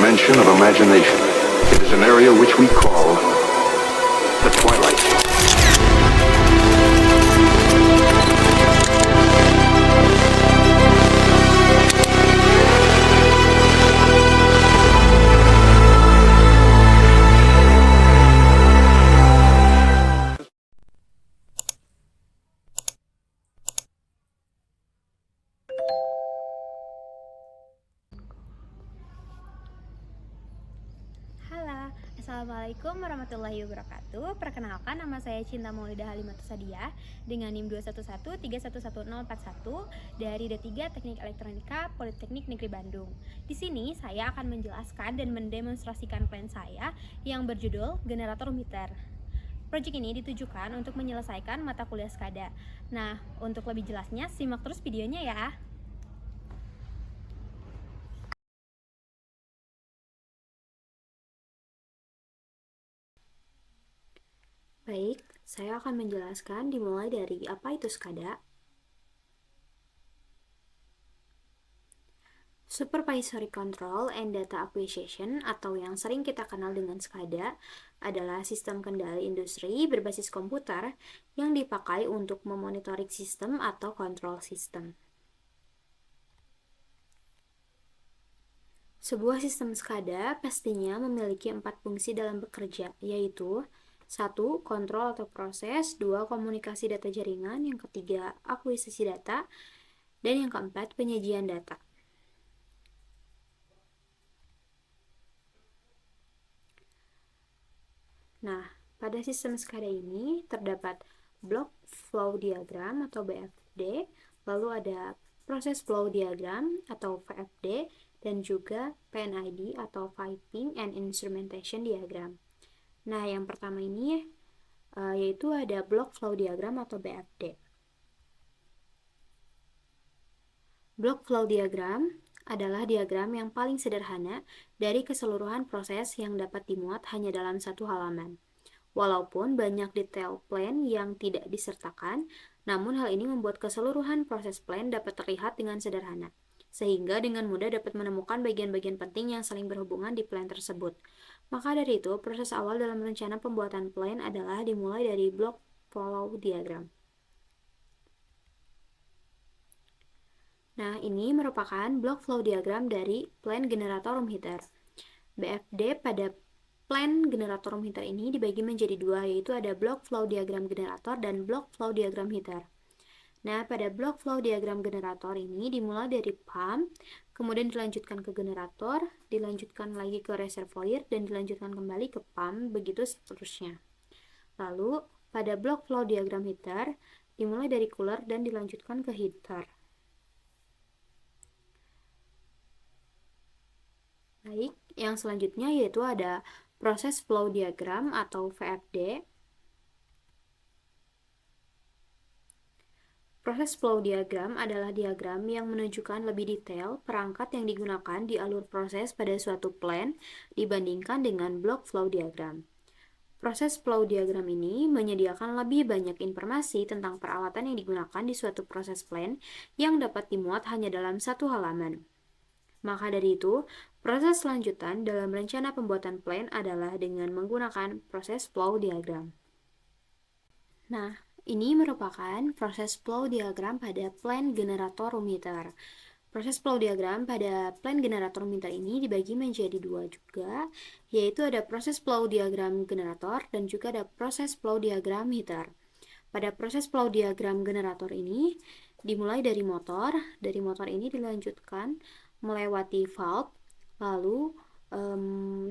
dimension of imagination. It is an area which we call the twilight. Halo, Assalamualaikum warahmatullahi wabarakatuh. Perkenalkan, nama saya Cinta Maulida Halimatus Sadiah dengan NIM 21131114041 dari D3 Teknik Elektronika Politeknik Negeri Bandung. Di sini saya akan menjelaskan dan mendemonstrasikan plan saya yang berjudul Generator Meter. Proyek ini ditujukan untuk menyelesaikan mata kuliah SKADA. Nah, untuk lebih jelasnya simak terus videonya ya. Baik, saya akan menjelaskan dimulai dari apa itu SCADA. Supervisory Control and Data Acquisition atau yang sering kita kenal dengan SCADA adalah sistem kendali industri berbasis komputer yang dipakai untuk memonitoring sistem atau kontrol sistem. Sebuah sistem SCADA pastinya memiliki 4 fungsi dalam bekerja, yaitu 1. Kontrol atau proses, 2. Komunikasi data jaringan, yang ketiga akuisisi data, dan yang keempat penyajian data. Nah, pada sistem SCADA ini terdapat block flow diagram atau BFD, lalu ada proses flow diagram atau VFD, dan juga PNID atau Piping and Instrumentation Diagram. Nah, yang pertama ini yaitu ada block flow diagram atau BFD. Block flow diagram adalah diagram yang paling sederhana dari keseluruhan proses yang dapat dimuat hanya dalam satu halaman. Walaupun banyak detail plan yang tidak disertakan, namun hal ini membuat keseluruhan proses plan dapat terlihat dengan sederhana, sehingga dengan mudah dapat menemukan bagian-bagian penting yang saling berhubungan di plan tersebut. Maka dari itu, proses awal dalam rencana pembuatan plan adalah dimulai dari block flow diagram. Nah, ini merupakan block flow diagram dari plan generator room heater. BFD pada plan generator room heater ini dibagi menjadi dua, yaitu ada block flow diagram generator dan block flow diagram heater. Nah, pada block flow diagram generator ini dimulai dari pump, kemudian dilanjutkan ke generator, dilanjutkan lagi ke reservoir, dan dilanjutkan kembali ke pump, begitu seterusnya. Lalu, pada block flow diagram heater, dimulai dari cooler dan dilanjutkan ke heater. Baik, yang selanjutnya yaitu ada proses flow diagram atau VFD. Proses flow diagram adalah diagram yang menunjukkan lebih detail perangkat yang digunakan di alur proses pada suatu plan dibandingkan dengan block flow diagram. Proses flow diagram ini menyediakan lebih banyak informasi tentang peralatan yang digunakan di suatu proses plan yang dapat dimuat hanya dalam satu halaman. Maka dari itu, proses selanjutan dalam rencana pembuatan plan adalah dengan menggunakan proses flow diagram. Nah, ini merupakan proses flow diagram pada plan generator room heater. Proses flow diagram pada plan generator room heater ini dibagi menjadi dua juga, yaitu ada proses flow diagram generator dan juga ada proses flow diagram heater. Pada proses flow diagram generator ini dimulai dari motor ini dilanjutkan melewati valve, lalu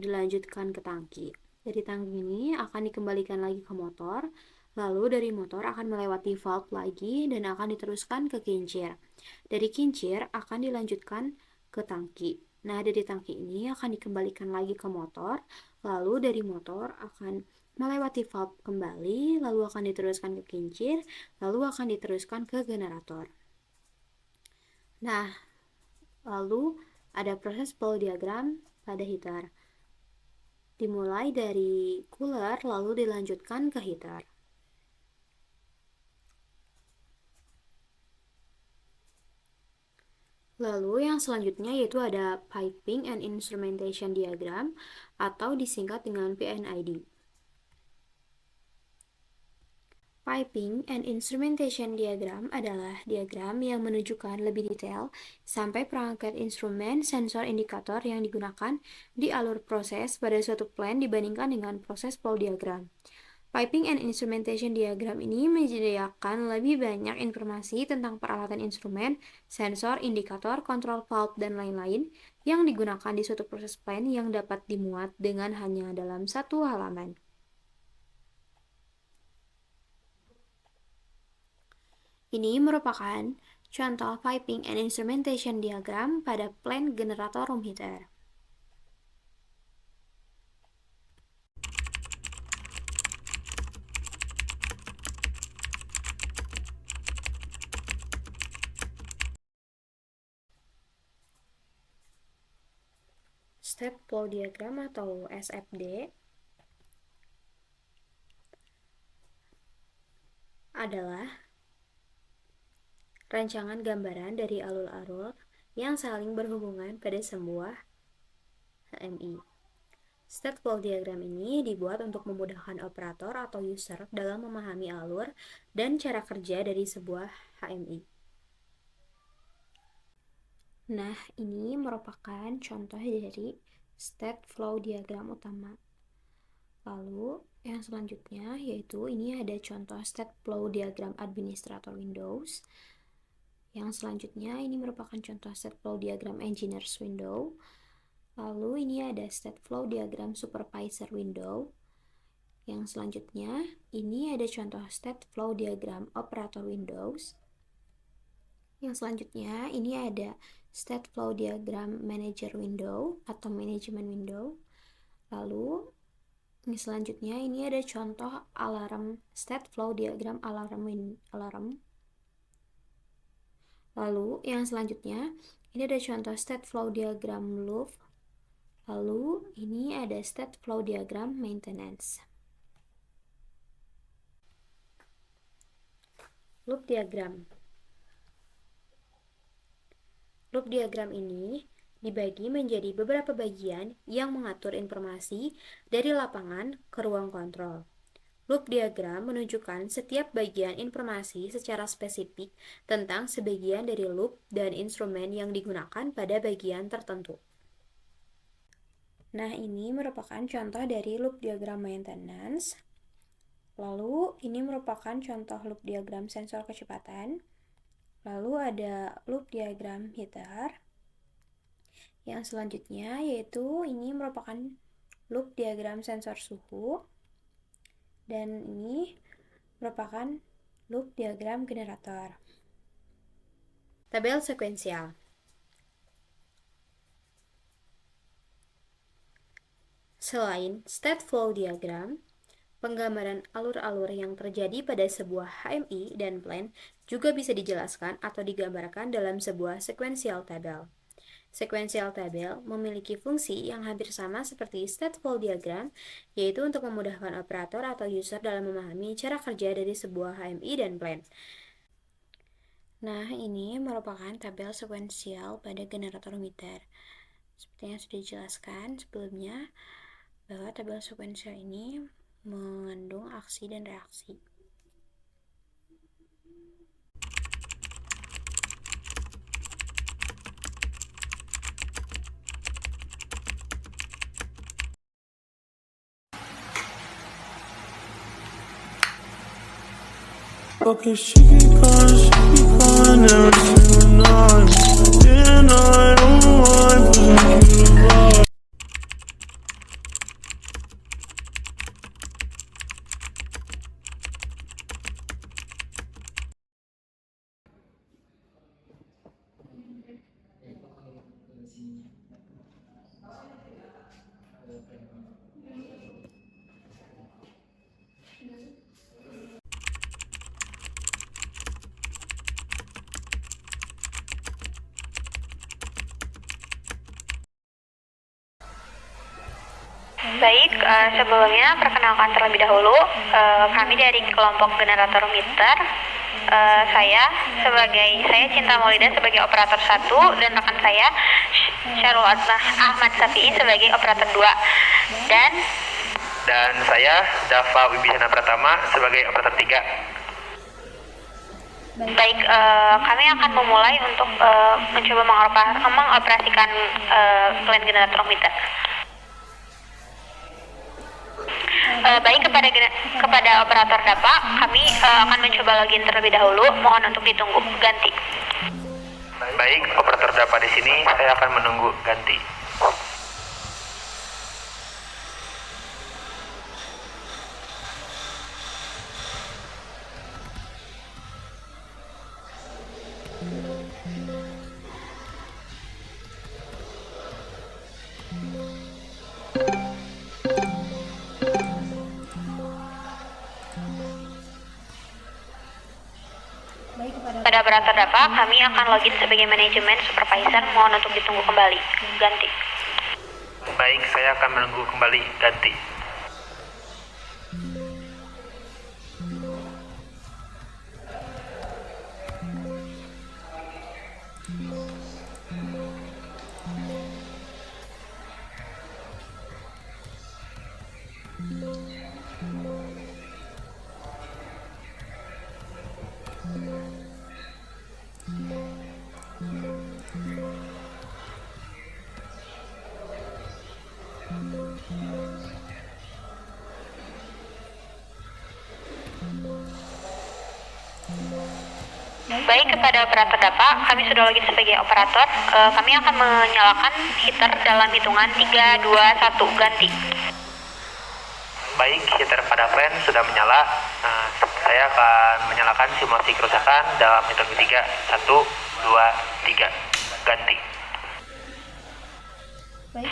dilanjutkan ke tangki. Dari tangki ini akan dikembalikan lagi ke motor, lalu dari motor akan melewati valve lagi dan akan diteruskan ke kincir. Dari kincir akan dilanjutkan ke tangki. Nah, dari tangki ini akan dikembalikan lagi ke motor, lalu dari motor akan melewati valve kembali, lalu akan diteruskan ke kincir, lalu akan diteruskan ke generator. Nah, lalu ada proses flow diagram pada heater. Dimulai dari cooler, lalu dilanjutkan ke heater. Lalu yang selanjutnya yaitu ada Piping and Instrumentation Diagram atau disingkat dengan PNID. Piping and Instrumentation Diagram adalah diagram yang menunjukkan lebih detail sampai perangkat instrumen, sensor, indikator yang digunakan di alur proses pada suatu plan dibandingkan dengan proses flow diagram. Piping and Instrumentation Diagram ini menyediakan lebih banyak informasi tentang peralatan instrumen, sensor, indikator, kontrol valve, dan lain-lain yang digunakan di suatu proses plan yang dapat dimuat dengan hanya dalam satu halaman. Ini merupakan contoh Piping and Instrumentation Diagram pada plan generator room heater. Step flow diagram atau SFD adalah rancangan gambaran dari alur-alur yang saling berhubungan pada sebuah HMI. State flow diagram ini dibuat untuk memudahkan operator atau user dalam memahami alur dan cara kerja dari sebuah HMI. Nah, ini merupakan contoh dari state flow diagram utama. Lalu, yang selanjutnya yaitu ini ada contoh state flow diagram administrator Windows. Yang selanjutnya ini merupakan contoh state flow diagram engineers window. Lalu ini ada state flow diagram supervisor window. Yang selanjutnya ini ada contoh state flow diagram operator Windows. Yang selanjutnya ini ada state flow diagram manager window atau management window. Lalu ini selanjutnya ini ada contoh alarm state flow diagram alarm. Lalu yang selanjutnya ini ada contoh state flow diagram loop. Lalu ini ada state flow diagram maintenance. Loop diagram. Loop diagram ini dibagi menjadi beberapa bagian yang mengatur informasi dari lapangan ke ruang kontrol. Loop diagram menunjukkan setiap bagian informasi secara spesifik tentang sebagian dari loop dan instrumen yang digunakan pada bagian tertentu. Nah, ini merupakan contoh dari loop diagram maintenance. Lalu, ini merupakan contoh loop diagram sensor kecepatan. Lalu ada loop diagram heater. Yang selanjutnya yaitu ini merupakan loop diagram sensor suhu. Dan ini merupakan loop diagram generator. Tabel sekuensial. Selain state flow diagram, penggambaran alur-alur yang terjadi pada sebuah HMI dan plan juga bisa dijelaskan atau digambarkan dalam sebuah sequential table. Sequential table memiliki fungsi yang hampir sama seperti state flow diagram, yaitu untuk memudahkan operator atau user dalam memahami cara kerja dari sebuah HMI dan plan. Nah, ini merupakan tabel sekuensial pada generator meter. Seperti yang sudah dijelaskan sebelumnya, bahwa tabel sekuensial ini mengandung aksi dan reaksi. Okay, she keep calling every single night. And I don't mind, 'cause I keep the vibe. Lalu Baik, sebelumnya perkenalkan terlebih dahulu, kami dari kelompok generator meter. Saya Cinta Maulida sebagai operator 1 dan rekan saya Syarul Ahmad Safi'i sebagai operator 2 dan saya Dava Wibisana Pratama sebagai operator 3. Baik, kami akan memulai untuk mencoba mengoperasikan klan generator meter. Baik, kepada operator DAPA, kami akan mencoba login terlebih dahulu. Mohon untuk ditunggu. Ganti. Baik, operator DAPA di sini, saya akan menunggu ganti. Pada operator DAPA, kami akan login sebagai manajemen supervisor. Mohon untuk ditunggu kembali. Ganti. Baik, saya akan menunggu kembali ganti. Baik, kepada operator DAPA, kami sudah login sebagai operator. Kami akan menyalakan heater dalam hitungan 3, 2, 1. Ganti. Baik, heater pada fan sudah menyala. Saya akan menyalakan simulasi kerusakan dalam hitung 3, 1, 2, 3. Ganti.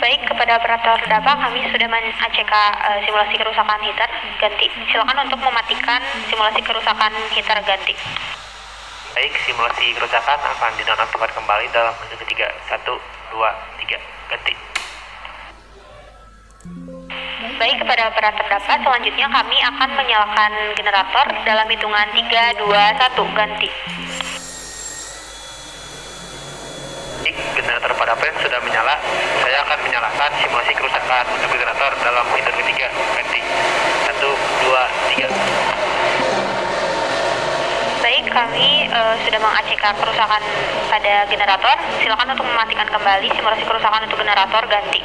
Baik, kepada operator DAPA, kami sudah men-ACK simulasi kerusakan heater. Ganti. Silakan untuk mematikan simulasi kerusakan heater. Ganti. Baik, simulasi kerusakan akan dinonaktifkan kembali dalam hitung 3, 1, 2, 3. Ganti. Baik, kepada operator DAPA, selanjutnya kami akan menyalakan generator dalam hitungan 3, 2, 1. Ganti. Baik, generator pada fan sudah menyala. Saya akan menyalakan simulasi kerusakan untuk generator dalam hitung 3. Ganti. 1, 2, 3. Baik, kami sudah meng-ACK kerusakan pada generator. Silakan untuk mematikan kembali simulasi kerusakan untuk generator. Ganti.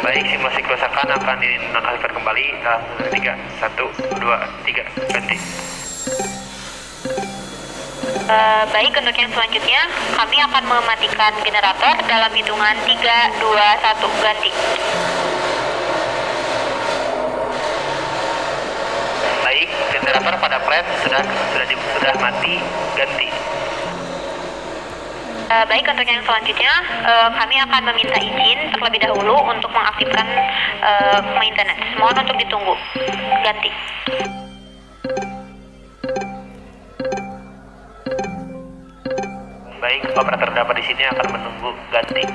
Baik, simulasi kerusakan akan dinonaktifkan kembali dalam 3, 1, 2, 3. Ganti. Baik, untuk yang selanjutnya kami akan mematikan generator dalam hitungan 3, 2, 1. Ganti. Baik, generator pada plant sudah mati. Ganti. Baik, untuk yang selanjutnya kami akan meminta izin terlebih dahulu untuk mengaktifkan maintenance. Mohon untuk ditunggu. Ganti. Baik, operator DAPA di sini akan menunggu ganti.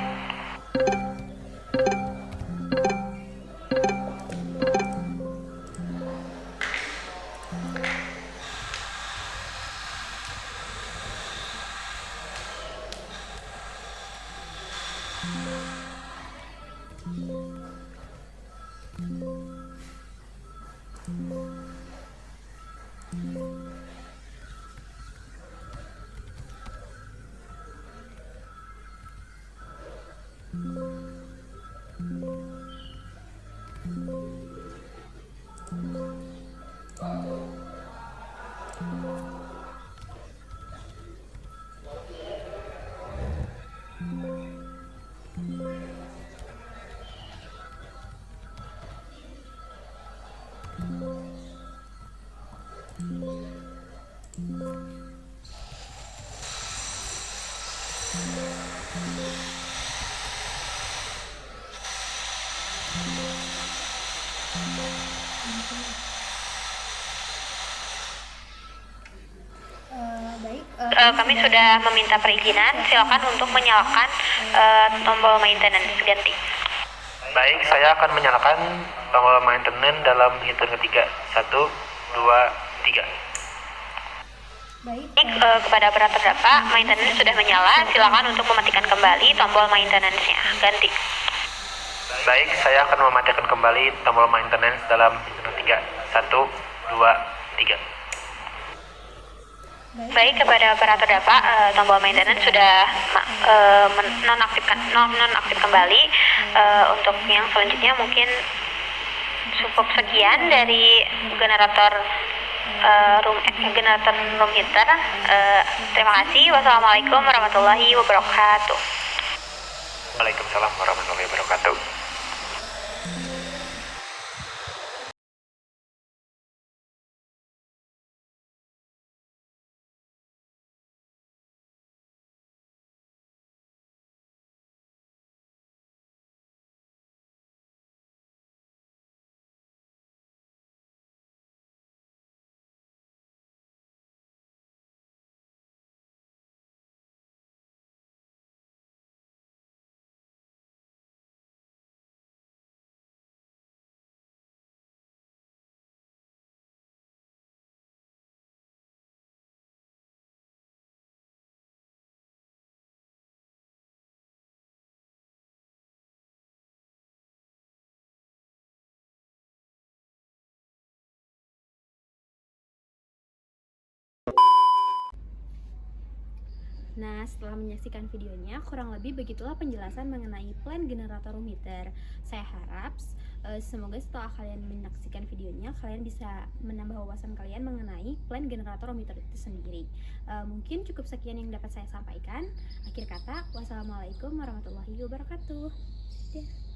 Kami sudah meminta perizinan. Silakan untuk menyalakan tombol maintenance. Ganti. Baik, saya akan menyalakan tombol maintenance dalam hitung ketiga. 1, 2, 3. Baik, Kepada operator data, maintenance sudah menyala. Silakan untuk mematikan kembali tombol maintenance-nya. Ganti. Baik, saya akan mematikan kembali tombol maintenance dalam hitung ketiga. 1, 2, 3. Baik, kepada operator data, tombol maintenance sudah nonaktif kembali. Untuk yang selanjutnya mungkin cukup sekian dari generator room heater. Terima kasih. Wassalamualaikum warahmatullahi wabarakatuh. Waalaikumsalam warahmatullahi wabarakatuh. Nah, setelah menyaksikan videonya, kurang lebih begitulah penjelasan mengenai plan generator room heater. Saya harap semoga setelah kalian menyaksikan videonya, kalian bisa menambah wawasan kalian mengenai plan generator room heater itu sendiri. Mungkin cukup sekian yang dapat saya sampaikan. Akhir kata, wassalamualaikum warahmatullahi wabarakatuh. Dadah.